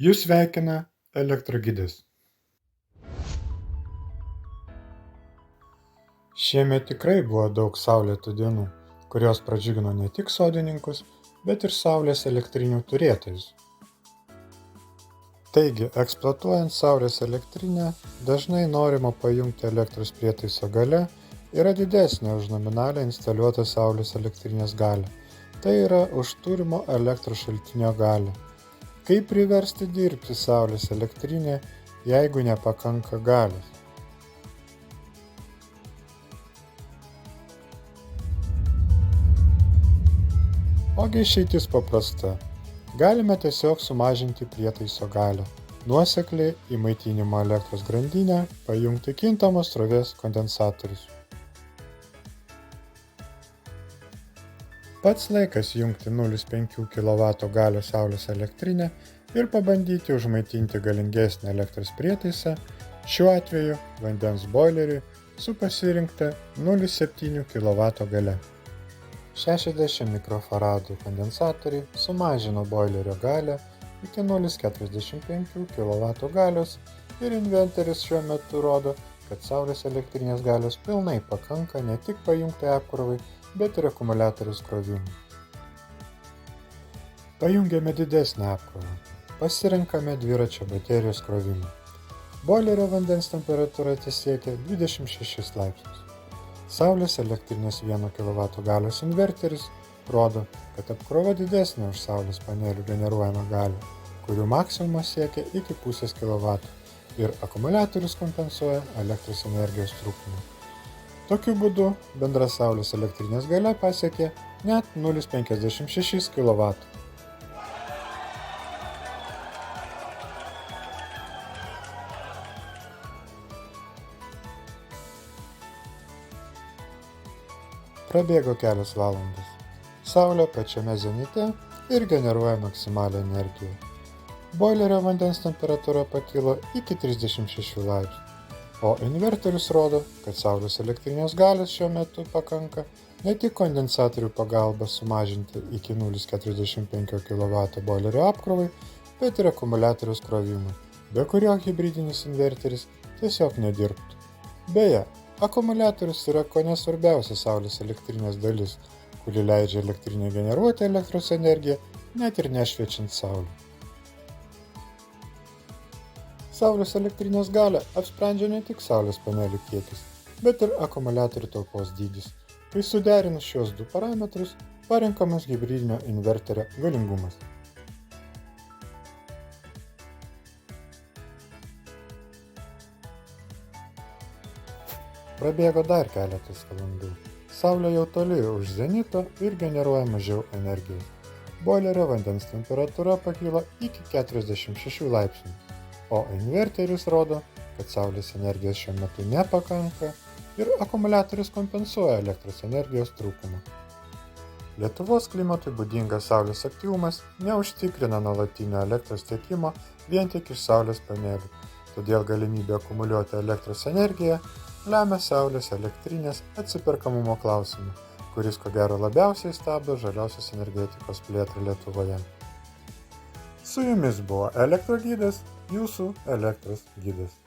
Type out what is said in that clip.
Jūs sveikina Elektrogidas. Šiemet tikrai buvo daug saulėtų dienų, kurios pradžiugino ne tik sodininkus, bet ir saulės elektrinių turėtojus. Taigi, eksploatuojant saulės elektrinę, dažnai norima pajungti elektros prietaiso galia yra didesnė už nominalią instaliuotą saulės elektrinės galią. Tai yra už turimo elektros šaltinio galią. Kaip priversti dirbti saulės elektrinę, jeigu nepakanka galios? Ogi išeitis paprasta. Galime tiesiog sumažinti prietaiso galią. Nuosekliai į maitinimo elektros grandinę pajungti kintamos srovės kondensatorius. Pats laikas jungti 0,5 kW galios saulės elektrinę ir pabandyti užmaitinti galingesnį elektros prietaisą, šiuo atveju vandens boileriui su pasirinkta 0,7 kW galia. 60 mikrofaradų kondensatoriai sumažino boilerio galią iki 0,45 kW galios ir inventorius šiuo metu rodo, kad saulės elektrinės galios pilnai pakanka ne tik pajungti apkrovai, bet ir akumuliatoriaus krovimui. Pajungiame didesnę apkrovą. Pasirenkame dviračio baterijos krovimą. Boilerio vandens temperatūra tesiekia 26 laipsnius. Saulės elektrinės 1 kW galios inverteris rodo, kad apkrova didesnė už saulės panelių generuojamą galią, kurių maksimumas siekia iki 0,5 kW ir akumuliatorius kompensuoja elektros energijos trūkumą. Tokiu būdu bendra saulės elektrinės galia pasiekė net 0,56 kW. Prabėgo kelios valandos. Saulė pačiame zenite ir generuoja maksimalią energiją. Boilerio vandens temperatūra pakilo iki 36 laipsnių. O inverterius rodo, kad saulės elektrinės galios šiuo metu pakanka ne tik kondensatorių pagalba sumažinti iki 0,45 kW boilerio apkrovai, bet ir akumuliatoriaus krovimui, be kurio hibridinis inverteris tiesiog nedirbtų. Beje, akumuliatorius yra kone svarbiausia saulės elektrinės dalis, kuri leidžia elektrinę generuoti elektros energiją net ir nešviečiant saulę. Saulės elektrinės galią apsprendžia ne tik saulės panelių kiekis, bet ir akumuliatorių talpos dydis. Kai suderinus šios du parametrus, parenkamas hibridinio inverterio galingumas. Prabėgo dar keletas valandų. Saulė jau toli už zenito ir generuoja mažiau energijos. Boilerio vandens temperatūra pakilo iki 46 laipsnių. O inverteris rodo, kad saulės energijos šiuo metu nepakanka ir akumuliatorius kompensuoja elektros energijos trūkumą. Lietuvos klimatui būdingas saulės aktyvumas neužtikrina nuolatinio elektros tiekimo vien tik iš saulės panelių, todėl galimybė akumuliuoti elektros energiją lemia saulės elektrinės atsiperkamumo klausimą, kuris ko gero labiausiai stabdo žaliosios energetikos plėtrą Lietuvoje. Su jumis buvo Elektrogidas, jūsų elektros gidas.